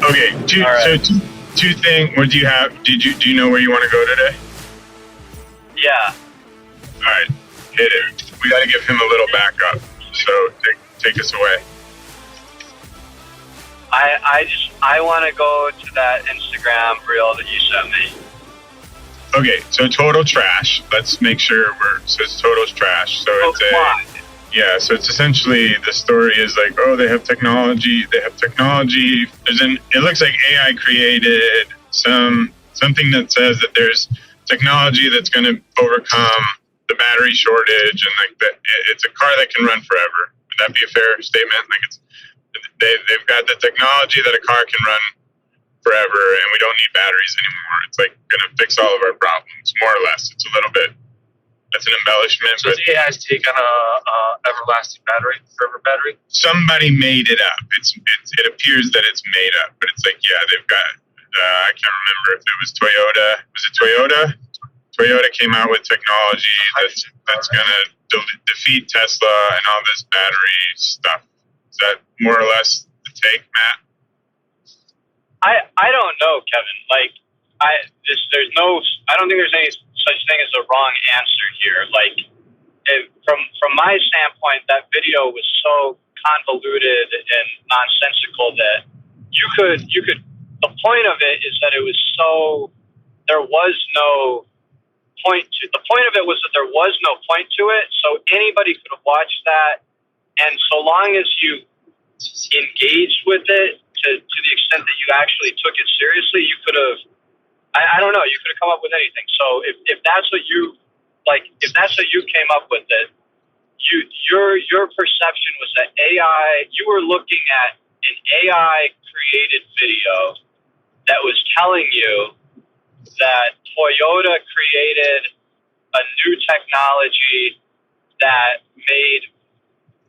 Okay, All right. so two things. What do you have? Do you know where you want to go today? Yeah. All right, hit it. We got to give him a little backup. So take us away. I want to go to that Instagram reel that you sent me. Okay, so total trash. Let's make sure so it's total trash. So so it's essentially the story is like, oh, they have technology. It looks like AI created something that says that there's technology that's going to overcome the battery shortage, and like that it's a car that can run forever. Would that be a fair statement? Like they've got the technology that a car can run forever, and we don't need batteries anymore. It's like going to fix all of our problems, more or less. It's a little bit. That's an embellishment. So the AI's take on a everlasting battery, forever battery. Somebody made it up. It appears that it's made up, but it's like, yeah, they've got. I can't remember if it was Toyota. Was it Toyota? Toyota came out with technology that's going to defeat Tesla and all this battery stuff. Is that more or less the take, Matt? I don't know, Kevin. Like I don't think there's any such thing as a wrong answer here. Like from my standpoint, that video was so convoluted and nonsensical that you could the point of it is that it was so there was no point to the point of it was that there was no point to it, so anybody could have watched that, and so long as you engaged with it to the extent that you actually took it seriously, you could have I don't know, you could have come up with anything. So if that's what you came up with it, your perception was that AI, you were looking at an AI created video that was telling you that Toyota created a new technology that made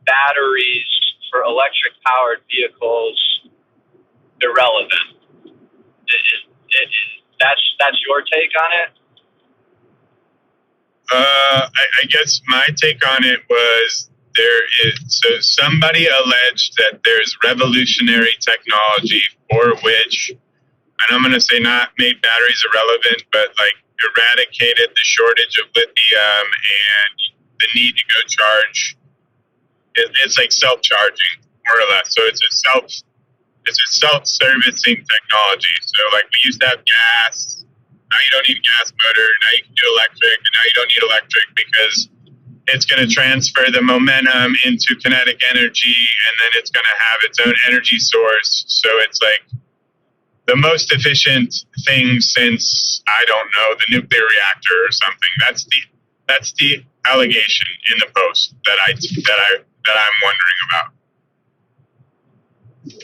batteries for electric powered vehicles irrelevant. That's your take on it? I guess my take on it was so somebody alleged that there's revolutionary technology for which, and I'm going to say not made batteries irrelevant, but like eradicated the shortage of lithium and the need to go charge. It's like self-charging, more or less. So it's a self-servicing technology. So like we used to have gas. Now you don't need a gas motor. Now you can do electric. And now you don't need electric because it's going to transfer the momentum into kinetic energy, and then it's going to have its own energy source. So it's like the most efficient thing since, I don't know, the nuclear reactor or something. That's the allegation in the post that I'm wondering about.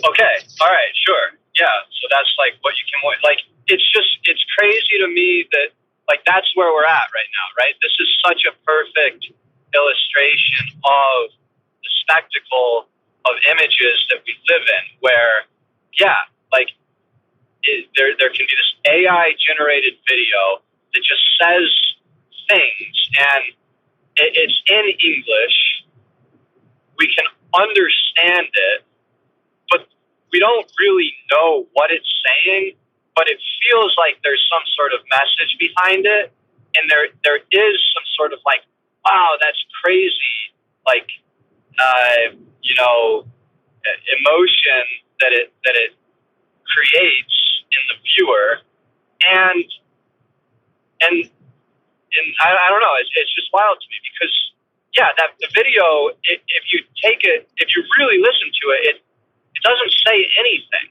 Okay. All right. Sure. Yeah. So that's like what you can like. It's crazy to me that like that's where we're at right now. Right. This is such a perfect illustration of the spectacle of images that we live in. Where, yeah, like there can be this AI generated video that just says things, and it's in English. We can understand it, but we don't really know what it's saying, but it feels like there's some sort of message behind it, and there is some sort of like, wow, that's crazy, like emotion that it creates in the viewer, and I don't know, it's just wild to me because yeah, that the video, if you really listen to it, it doesn't say anything.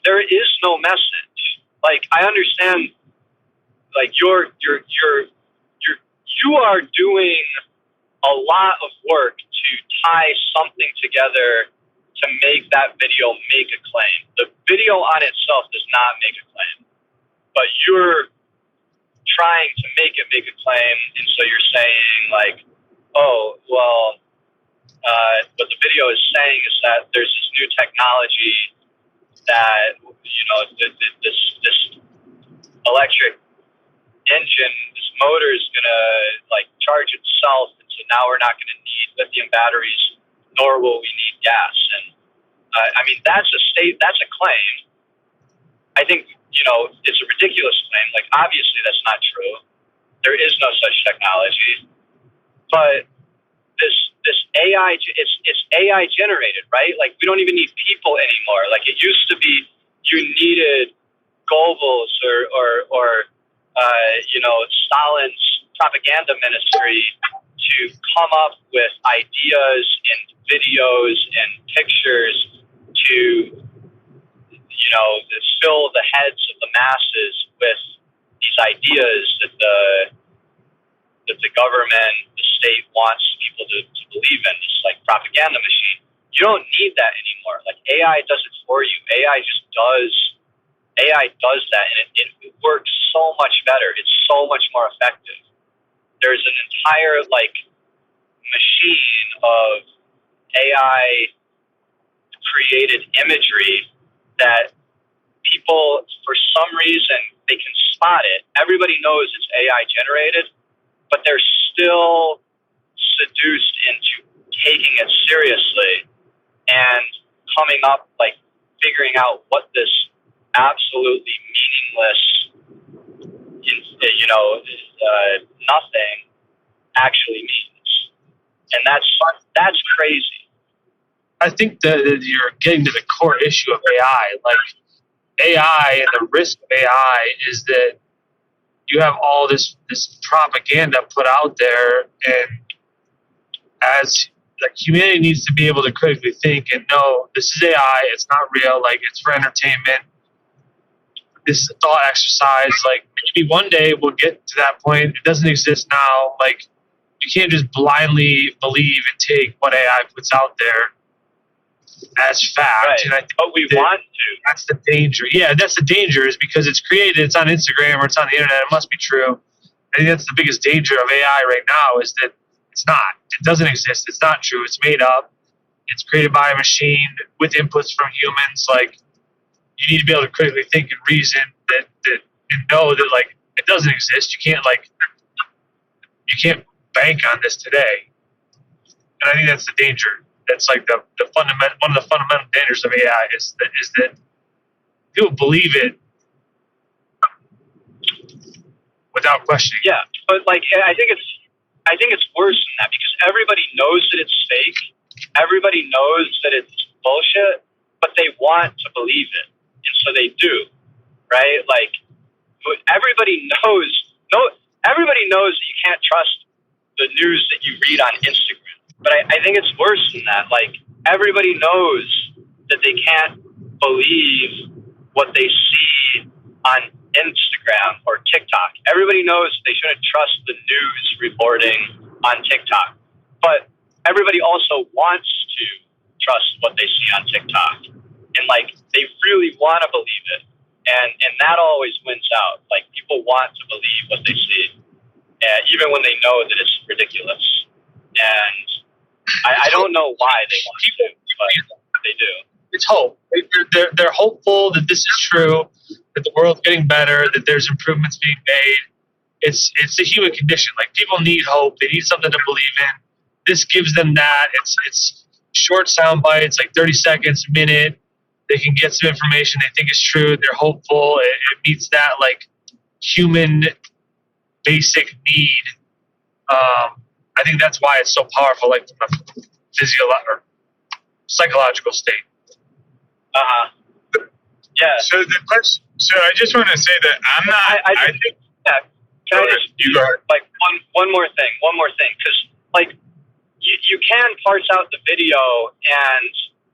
There is no message. Like I understand, like you are doing a lot of work to tie something together to make that video make a claim. The video on itself does not make a claim, but you're trying to make it make a claim, and so you're saying like, oh well, what the video is saying is that there's this new technology that this electric engine, this motor is gonna like charge itself, and so now we're not gonna need lithium batteries, nor will we need gas. And I mean, that's a claim. I think, it's a ridiculous claim. Like, obviously that's not true. There is no such technology. But this AI, it's AI generated, right? Like, we don't even need people anymore. Like, it used to be you needed Goebbels or Stalin's propaganda ministry to come up with ideas and videos and pictures to, fill the heads of the masses with these ideas that the government, the state wants people to believe in, this like propaganda machine. You don't need that anymore. Like, AI does it for you. AI does that, and it works so much better. It's so much more effective. There's an entire machine of AI created imagery that people, for some reason, they can spot it. Everybody knows it's AI generated, but they're still seduced into taking it seriously and coming up, figuring out what this absolutely meaningless, nothing actually means. And that's crazy. I think that you're getting to the core issue of AI. Like, AI and the risk of AI is that you have all this propaganda put out there, and as humanity needs to be able to critically think and know this is AI, it's not real, it's for entertainment. This is a thought exercise. Maybe one day we'll get to that point. It doesn't exist now. You can't just blindly believe and take what AI puts out there as fact. Right. And I think but we want to. That's the danger. Yeah, that's the danger, is because it's created, it's on Instagram or it's on the internet, it must be true. I think that's the biggest danger of AI right now, is that it's not. It doesn't exist. It's not true. It's made up. It's created by a machine with inputs from humans. You need to be able to critically think and reason that and know that it doesn't exist. You can't bank on this today. And I think that's the danger. That's one of the fundamental dangers of AI is that people believe it without questioning. Yeah, but I think it's worse than that, because everybody knows that it's fake. Everybody knows that it's bullshit, but they want to believe it, and so they do, right? Everybody knows. Everybody knows that you can't trust the news that you read on Instagram. But I think it's worse than that. Everybody knows that they can't believe what they see on Instagram or TikTok. Everybody knows they shouldn't trust the news reporting on TikTok. But everybody also wants to trust what they see on TikTok. And they really want to believe it. And that always wins out. People want to believe what they see, even when they know that it's ridiculous. And I don't know why they want to, but they do. It's hope. They're hopeful that this is true, that the world's getting better, that there's improvements being made. It's the human condition. People need hope. They need something to believe in. This gives them that. It's short sound bites, 30 seconds, a minute. They can get some information they think is true. They're hopeful. It meets that human basic need. I think that's why it's so powerful, from a physiological or psychological state. Yeah. So the question. So I just want to say that I'm not. I think. Yeah. Can I just you go ahead. one more thing, because you can parse out the video, and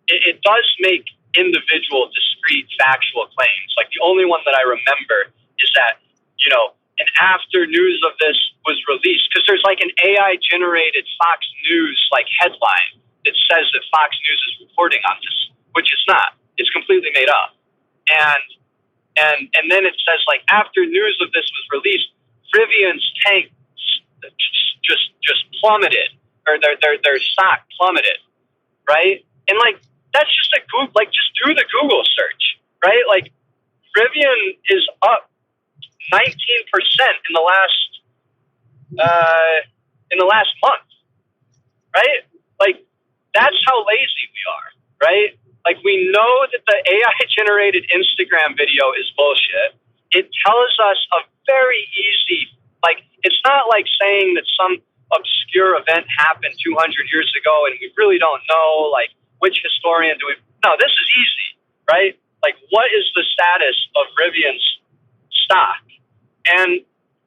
it does make individual, discrete, factual claims. The only one that I remember is that and after news of this was released, because there's an AI generated Fox News headline that says that Fox News is reporting on this, which it's not. It's completely made up. And then it says after news of this was released, Rivian's tank just plummeted, or their stock plummeted, right? And that's just a Google, just do the Google search, right? Rivian is up 19% in the last month, right? That's how lazy we are, right? Like, we know that the AI-generated Instagram video is bullshit. It tells us a very easy, like, it's not like saying that some obscure event happened 200 years ago and we really don't know, like, which historian do we... No, this is easy, right? Like, what is the status of Rivian's stock? And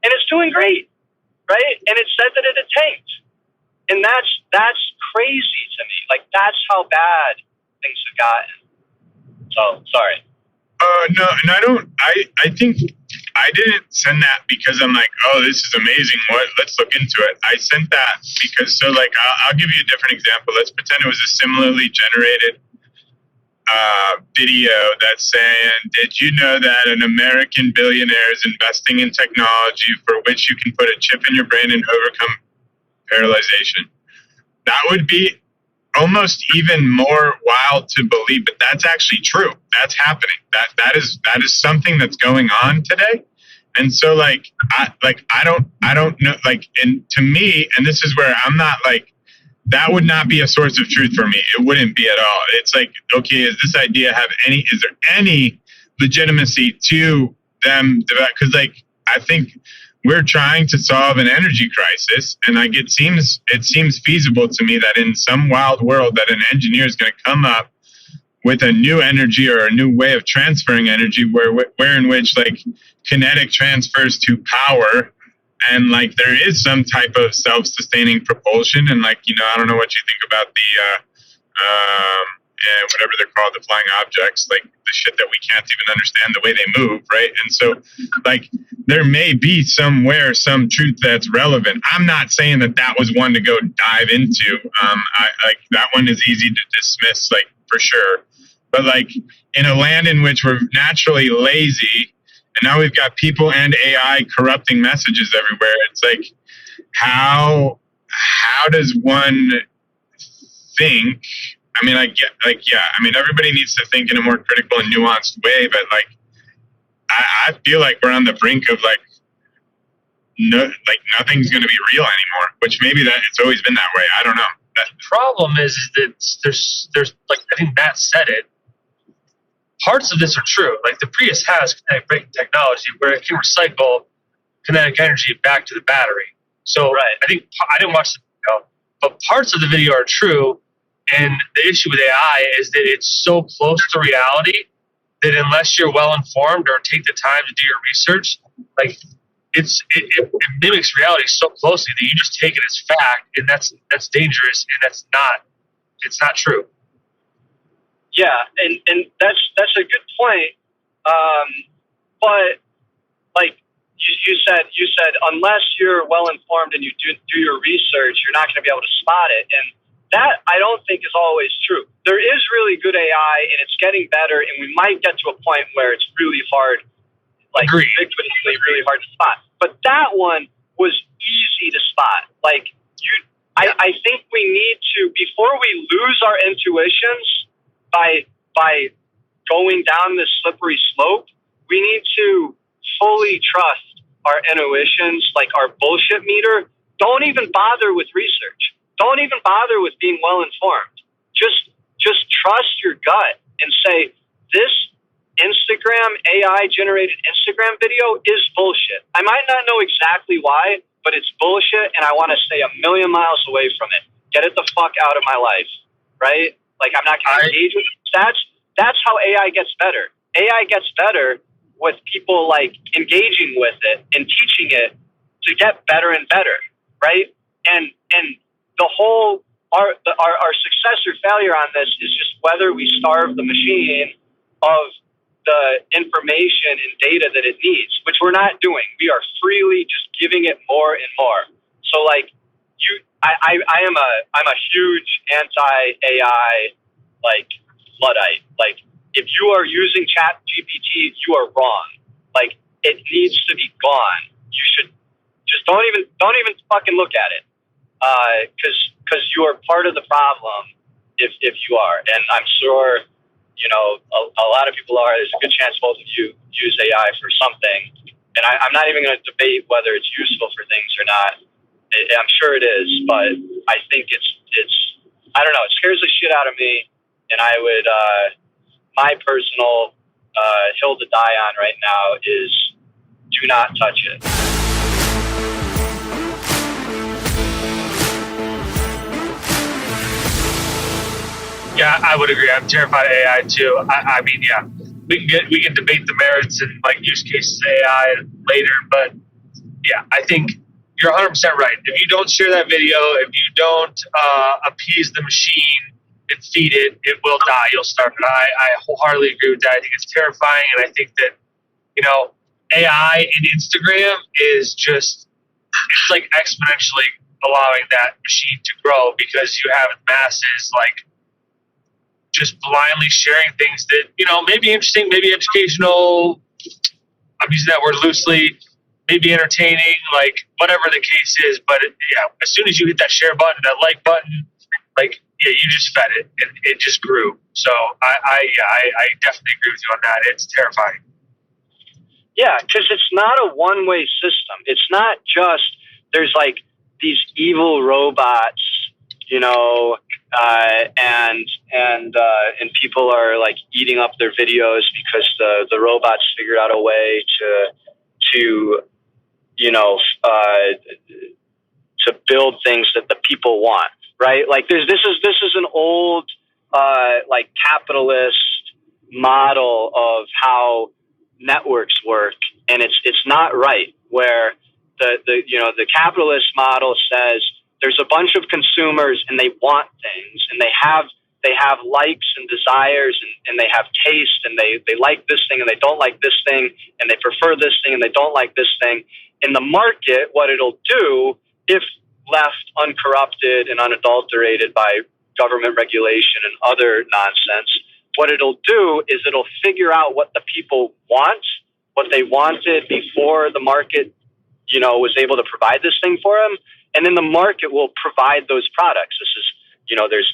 it's doing great, right? And it said that it had tanked. And that's crazy to me. Like, that's how bad things have gotten. So, sorry. No, and I don't. I think I didn't send that because I'm like, oh, this is amazing. Let's look into it. I sent that because, so like, I'll give you a different example. Let's pretend it was a similarly generated video that's saying, did you know that an American billionaire is investing in technology for which you can put a chip in your brain and overcome paralyzation? That would be almost even more wild to believe, but that's actually true. That's happening. That is something that's going on today. And so like I don't know, like, and to me, and this is where I'm not like, that would not be a source of truth for me. It wouldn't be at all. It's like, okay, is this idea is there any legitimacy to them? Because like, I think we're trying to solve an energy crisis, and like it seems feasible to me that in some wild world that an engineer is going to come up with a new energy or a new way of transferring energy where in which like kinetic transfers to power, and like there is some type of self-sustaining propulsion, and like, you know, I don't know what you think about the whatever they're called, the flying objects, like the shit that we can't even understand the way they move, right? And so like there may be somewhere some truth that's relevant. I'm not saying that was one to go dive into. I like that one is easy to dismiss, like, for sure. But like in a land in which we're naturally lazy, and now we've got people and AI corrupting messages everywhere, it's like, how does one think? I mean, yeah, I mean, everybody needs to think in a more critical and nuanced way, but like, I feel like we're on the brink of like, nothing's going to be real anymore, which maybe that it's always been that way. I don't know. The problem is that there's like, I think Matt said it, parts of this are true. Like the Prius has kinetic braking technology where it can recycle kinetic energy back to the battery. So right. I think, I didn't watch the video, but parts of the video are true. And the issue with AI is that it's so close to reality that unless you're well informed or take the time to do your research, like it mimics reality so closely that you just take it as fact, and that's dangerous, and it's not true. Yeah, and that's a good point. But like you said unless you're well informed and you do your research, you're not going to be able to spot it. And that I don't think is always true. There is really good AI, and it's getting better, and we might get to a point where it's really hard, like ubiquitously really hard to spot. But that one was easy to spot. Like I think we need to, before we lose our intuitions by going down this slippery slope, we need to fully trust our intuitions, like our bullshit meter. Don't even bother with research. Don't even bother with being well informed. Just trust your gut and say, this Instagram AI generated Instagram video is bullshit. I might not know exactly why, but it's bullshit, and I want to stay a million miles away from it. Get it the fuck out of my life, right? Like, I'm not going to engage with it. That's how AI gets better. AI gets better with people like engaging with it and teaching it to get better and better, right? And the whole our success or failure on this is just whether we starve the machine of the information and data that it needs, which we're not doing. We are freely just giving it more and more. So like I'm a huge anti-AI like Luddite. Like, if you are using Chat GPT, you are wrong. Like, it needs to be gone. You should just don't even fucking look at it. Because you are part of the problem if you are. And I'm sure, you know, a lot of people are. There's a good chance both of you use AI for something. And I'm not even going to debate whether it's useful for things or not. I'm sure it is, but I think it's I don't know, it scares the shit out of me. And I would, my personal hill to die on right now is do not touch it. Yeah, I would agree. I'm terrified of AI too. I mean, yeah, we can debate the merits and like use cases of AI later, but yeah, I think you're 100% right. If you don't share that video, if you don't appease the machine and feed it, it will die. You'll starve it. I wholeheartedly agree with that. I think it's terrifying, and I think that AI and Instagram is just it's like exponentially allowing that machine to grow because you have masses like just blindly sharing things that may be interesting, maybe educational. I'm using that word loosely. Maybe entertaining, like whatever the case is. But as soon as you hit that share button, that like button, you just fed it, and it just grew. So I definitely agree with you on that. It's terrifying. Yeah, because it's not a one-way system. It's not just there's like these evil robots, and people are like eating up their videos because the robots figured out a way to build things that the people want, right? Like this is an old like capitalist model of how networks work, and it's not right. Where the capitalist model says there's a bunch of consumers and they want things, and they have likes and desires, and they have taste, and they like this thing and they don't like this thing, and they prefer this thing and they don't like this thing. In the market, what it'll do, if left uncorrupted and unadulterated by government regulation and other nonsense, what it'll do is it'll figure out what the people want, what they wanted before the market, was able to provide this thing for them. And then the market will provide those products. This is,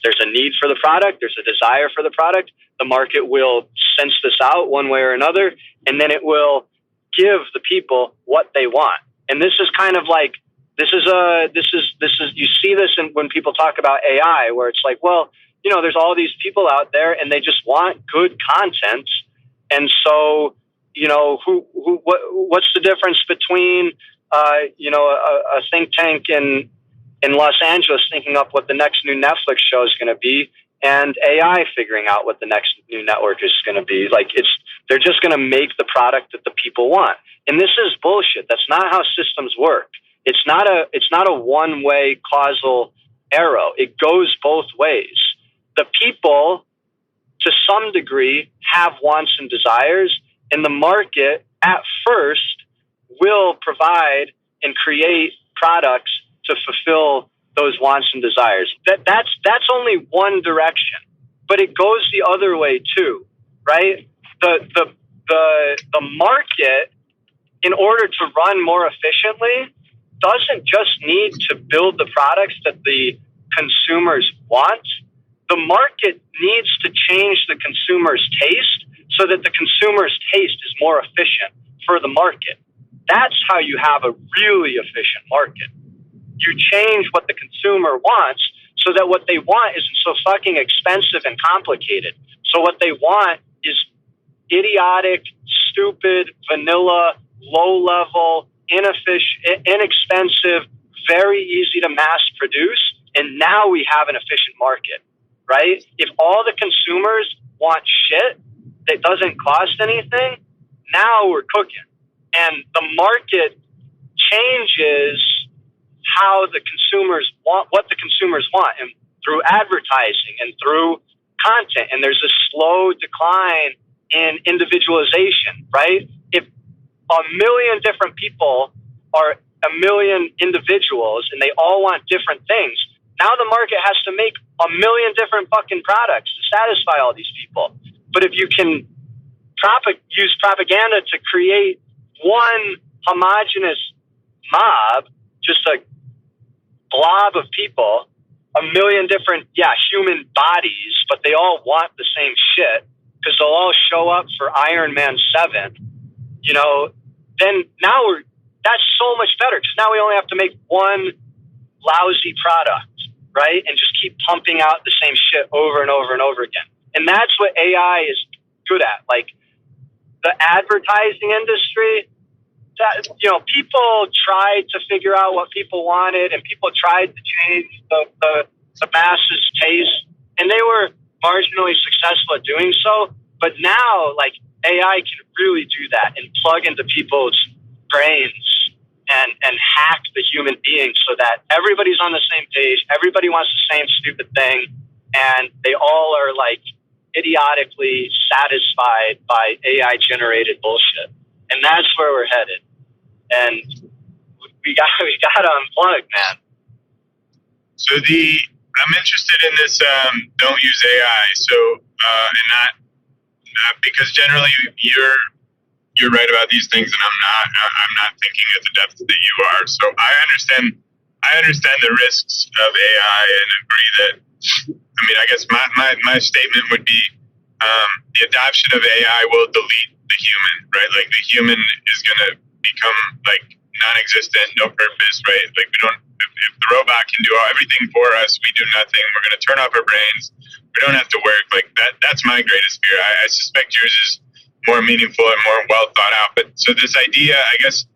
there's a need for the product. There's a desire for the product. The market will sense this out one way or another, and then it will give the people what they want. And this is kind of like, you see this when people talk about AI, where it's like, well, there's all these people out there and they just want good content. And so, what's the difference between, a think tank in Los Angeles thinking up what the next new Netflix show is going to be, and AI figuring out what the next new network is going to be? Like, they're just going to make the product that the people want. And this is bullshit. That's not how systems work. It's not a one-way causal arrow. It goes both ways. The people, to some degree, have wants and desires, and the market at first will provide and create products to fulfill those wants and desires. That's only one direction, but it goes the other way too, right? The market, in order to run more efficiently, doesn't just need to build the products that the consumers want. The market needs to change the consumer's taste so that the consumer's taste is more efficient for the market. That's how you have a really efficient market. You change what the consumer wants so that what they want isn't so fucking expensive and complicated. So what they want is idiotic, stupid, vanilla, low-level, inexpensive, very easy to mass produce, and now we have an efficient market, right? If all the consumers want shit that doesn't cost anything, now we're cooking. And the market changes how the consumers want, what the consumers want, and through advertising and through content. And there's a slow decline in individualization, right? If a million different people are a million individuals and they all want different things, now the market has to make a million different fucking products to satisfy all these people. But if you can use propaganda to create one homogenous mob, just a blob of people, a million different, human bodies, but they all want the same shit because they'll all show up for Iron Man 7, then now that's so much better because now we only have to make one lousy product, right? And just keep pumping out the same shit over and over and over again. And that's what AI is good at. Like the advertising industry, that, people tried to figure out what people wanted, and people tried to change the masses' taste, and they were marginally successful at doing so. But now, like, AI can really do that and plug into people's brains and hack the human being so that everybody's on the same page, everybody wants the same stupid thing, and they all are, like, idiotically satisfied by AI-generated bullshit. And that's where we're headed. And we got to unplug, man. So I'm interested in this. Don't use AI. So and not because generally you're right about these things, and I'm not thinking at the depth that you are. So I understand the risks of AI and agree that. I mean, I guess my statement would be the adoption of AI will delete the human, right? Like the human is going to become like non-existent, no purpose, right? Like if the robot can do everything for us, we do nothing. We're going to turn off our brains. We don't have to work. Like that's my greatest fear. I suspect yours is more meaningful and more well thought out. But so this idea, I guess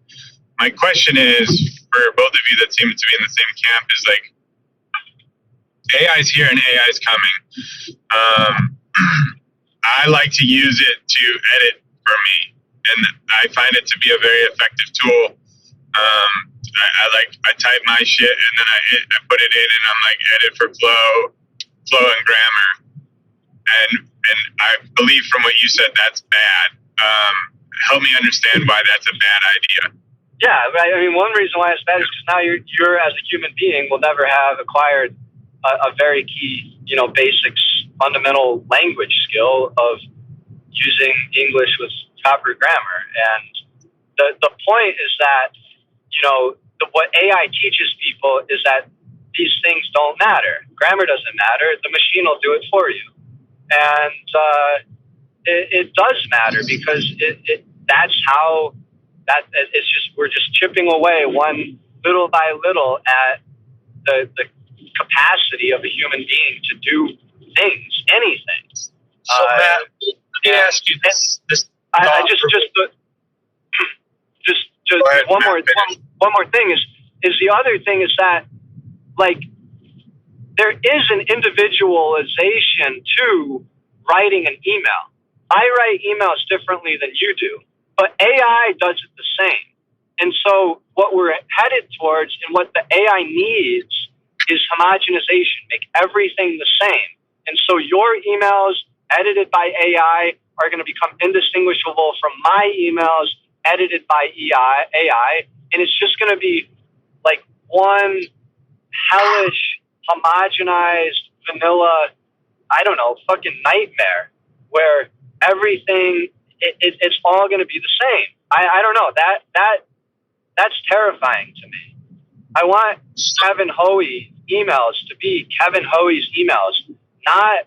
my question is for both of you that seem to be in the same camp is like, AI is here and AI is coming. I like to use it to edit for me, and I find it to be a very effective tool. I type my shit and then I put it in and I'm like edit for flow and grammar, and I believe from what you said that's bad. Help me understand why that's a bad idea. Yeah, I mean, one reason why it's bad is because now you're as a human being will never have acquired a very key, basic fundamental language skill of using English with proper grammar. And the point is that, what AI teaches people is that these things don't matter. Grammar doesn't matter. The machine will do it for you. And it does matter because that's how it's just, we're just chipping away one little by little at the capacity of a human being to do things, anything. So Matt, let me ask you this. I just ahead, one more thing is the other thing is that, like, there is an individualization to writing an email. I write emails differently than you do, but AI does it the same. And so what we're headed towards and what the AI needs is homogenization, make everything the same. And so your emails edited by AI are going to become indistinguishable from my emails edited by AI, and it's just going to be like one hellish, homogenized, vanilla, I don't know, fucking nightmare where everything, it's all going to be the same. I don't know, that's terrifying to me. I want Kevin Hohe emails to be Kevin Hohe's emails, not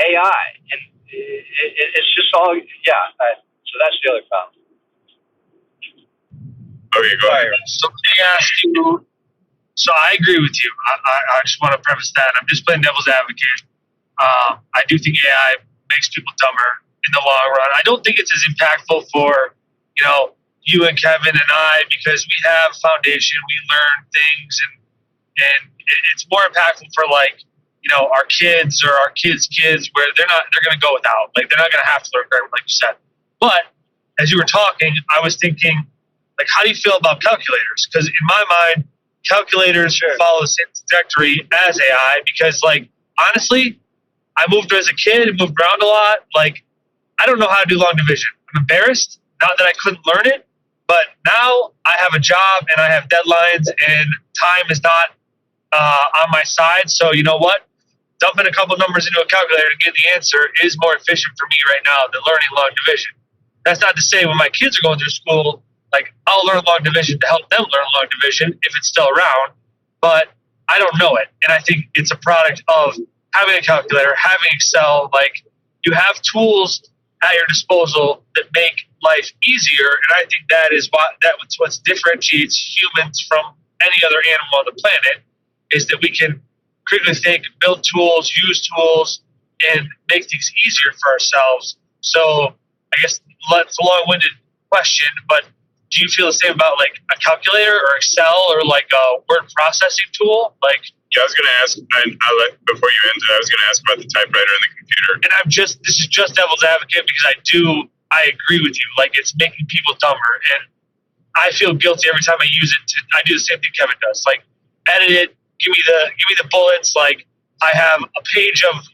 AI. And it's just all, so that's the other problem. Okay, go ahead. So let me ask you. So I agree with you. I just want to preface that. I'm just playing devil's advocate. I do think AI makes people dumber in the long run. I don't think it's as impactful for, you and Kevin and I, because we have foundation, we learn things, and it's more impactful for our kids or our kids' kids, where they're going to go without. Like, they're not going to have to learn grammar, like you said. But as you were talking, I was thinking, how do you feel about calculators? Because in my mind, calculators follow the same trajectory as AI. Because, honestly, I moved as a kid, moved around a lot. I don't know how to do long division. I'm embarrassed. Not that I couldn't learn it, but now I have a job and I have deadlines and time is not on my side. So you know what? Dumping a couple numbers into a calculator to get the answer is more efficient for me right now than learning long division. That's not to say when my kids are going through school, I'll learn long division to help them learn long division if it's still around, but I don't know it. And I think it's a product of having a calculator, having Excel. You have tools at your disposal that make life easier, and I think that's what differentiates humans from any other animal on the planet, is that we can critically think, build tools, use tools, and make things easier for ourselves. So I guess it's a long-winded question, but do you feel the same about like a calculator or Excel or like a word processing tool? Like, yeah, I was going to ask, before you answer, I was going to ask about the typewriter and the computer. and this is just devil's advocate because I agree with you. Like, it's making people dumber, and I feel guilty every time I use it. I do the same thing Kevin does. Like, edit it, give me the bullets. Like, I have a page of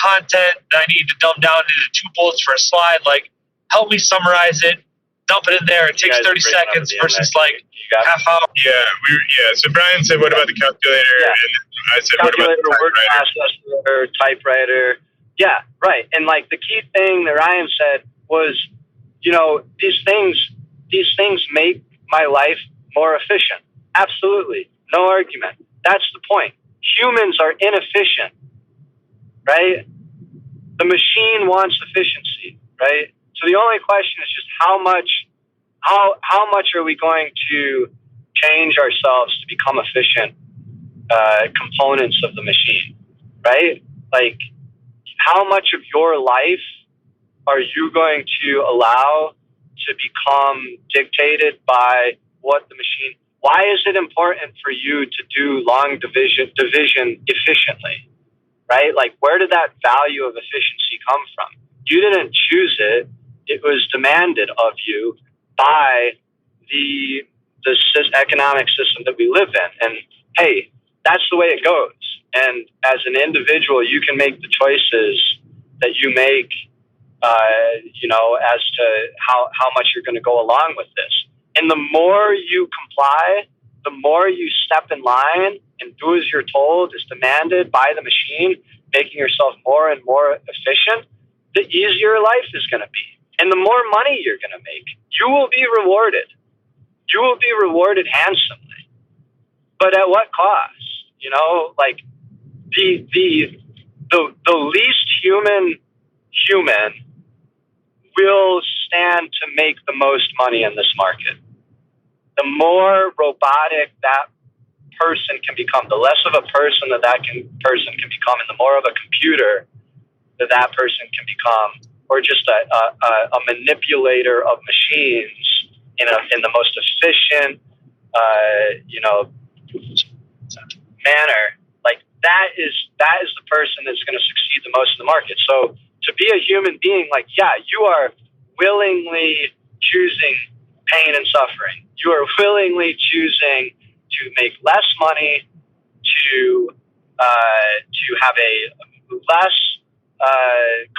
content that I need to dumb down into 2 bullets for a slide. Like, help me summarize it, dump it in there. It takes 30 seconds versus like half hour. Yeah, So Brian said, "What about the calculator?" Yeah. And I said, Calculator, "What about the word typewriter?" processor, typewriter. Yeah, right. And like the key thing that Ryan said was, these things make my life more efficient. Absolutely, no argument. That's the point. Humans are inefficient, right? The machine wants efficiency, right? So the only question is just how much are we going to change ourselves to become efficient components of the machine, right? Like, how much of your life are you going to allow to become dictated by what the machine? Why is it important for you to do long division efficiently, right? Like, where did that value of efficiency come from? You didn't choose it. It was demanded of you by the economic system that we live in. And hey, that's the way it goes. And as an individual, you can make the choices that you make, as to how much you're going to go along with this. And the more you comply, the more you step in line and do as you're told, is demanded by the machine, making yourself more and more efficient, the easier life is going to be. And the more money you're going to make, you will be rewarded. You will be rewarded handsomely. But at what cost? Like the least human will stand to make the most money in this market. The more robotic that person can become, the less of a person that person can become, and the more of a computer that person can become, or just a manipulator of machines in the most efficient, manner. Like, that is the person that's going to succeed the most in the market. So to be a human being, like, yeah, you are willingly choosing pain and suffering. You are willingly choosing to make less money, to have a less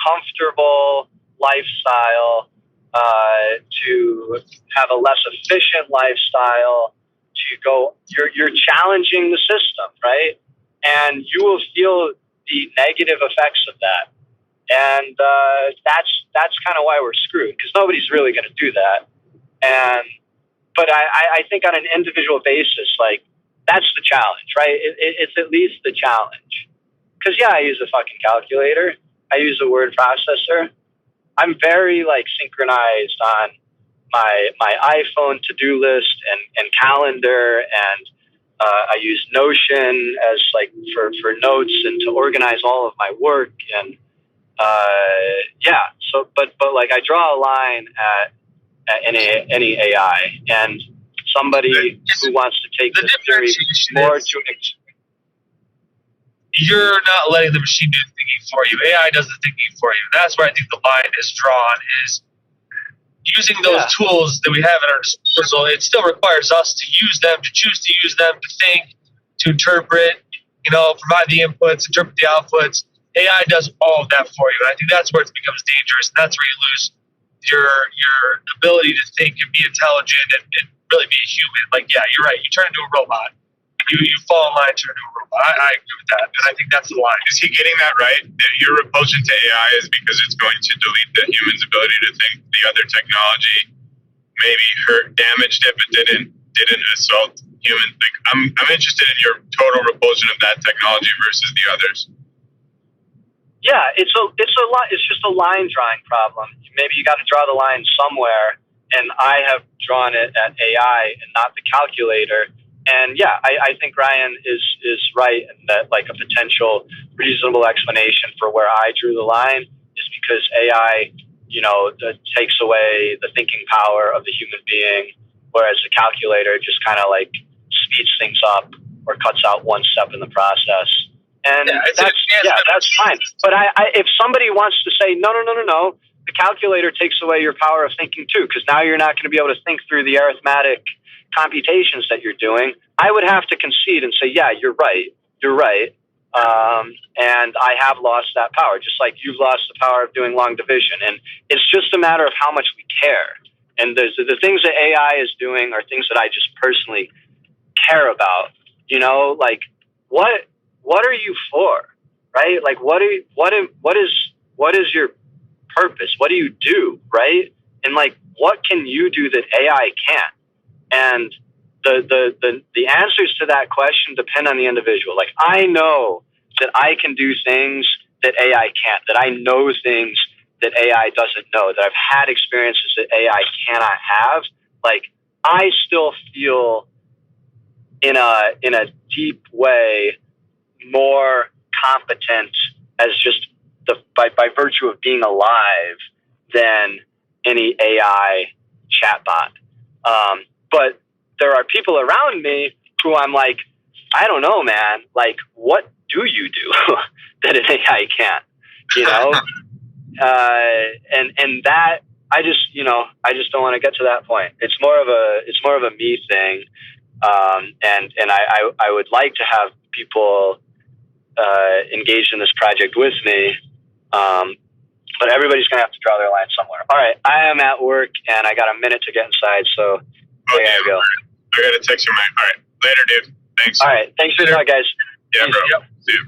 comfortable lifestyle, to have a less efficient lifestyle, to go, you're challenging the system, right? And you will feel the negative effects of that. And that's kind of why we're screwed, because nobody's really going to do that. But I think on an individual basis, like, that's the challenge, right? It's at least the challenge. Because, yeah, I use a fucking calculator. I use a word processor. I'm very, like, synchronized on my iPhone to-do list and calendar, and I use Notion as, like, for notes and to organize all of my work. And, so, but like, I draw a line at any AI, and somebody who wants to take this theory more to an you're not letting the machine do the thinking for you. AI does the thinking for you. That's where I think the line is drawn, is using those tools that we have at our disposal. It still requires us to use them, to choose to use them, to think, to interpret, provide the inputs, interpret the outputs. AI does all of that for you. And I think that's where it becomes dangerous. And that's where you lose your ability to think and be intelligent and really be a human. Like, yeah, you're right. You turn into a robot. You fall in line to turn into a robot. I agree with that. And I think that's the line. Is he getting that right? Your repulsion to AI is because it's going to delete the human's ability to think. The other technology maybe damaged it, but didn't assault human think. I'm interested in your total repulsion of that technology versus the others. Yeah, it's just a line drawing problem. Maybe you got to draw the line somewhere, and I have drawn it at AI and not the calculator. And yeah, I think Ryan is right in that like a potential reasonable explanation for where I drew the line is because AI, takes away the thinking power of the human being, whereas the calculator just kind of like speeds things up or cuts out one step in the process. And that's fine. But if somebody wants to say, no, the calculator takes away your power of thinking too, because now you're not going to be able to think through the arithmetic computations that you're doing, I would have to concede and say, yeah, you're right. And I have lost that power, just like you've lost the power of doing long division. And it's just a matter of how much we care. And the things that AI is doing are things that I just personally care about. Like what are you for, right? Like what is your purpose? What do you do, right? And like what can you do that AI can't? And the answers to that question depend on the individual. Like I know that I can do things that AI can't, that I know things that AI doesn't know, that I've had experiences that AI cannot have. Like I still feel in a deep way more competent as just by virtue of being alive than any AI chatbot. But there are people around me who I'm like, I don't know, man. Like, what do you do that an AI can't? And that I just don't want to get to that point. It's more of a me thing. And I would like to have people engaged in this project with me. But everybody's going to have to draw their line somewhere. All right. I am at work and I got a minute to get inside. So I gotta go. I got to text you, Mike. All right. Later, dude. Thanks. All right. Thanks for the talk, guys. Yeah, Peace. bro. Yep. See you.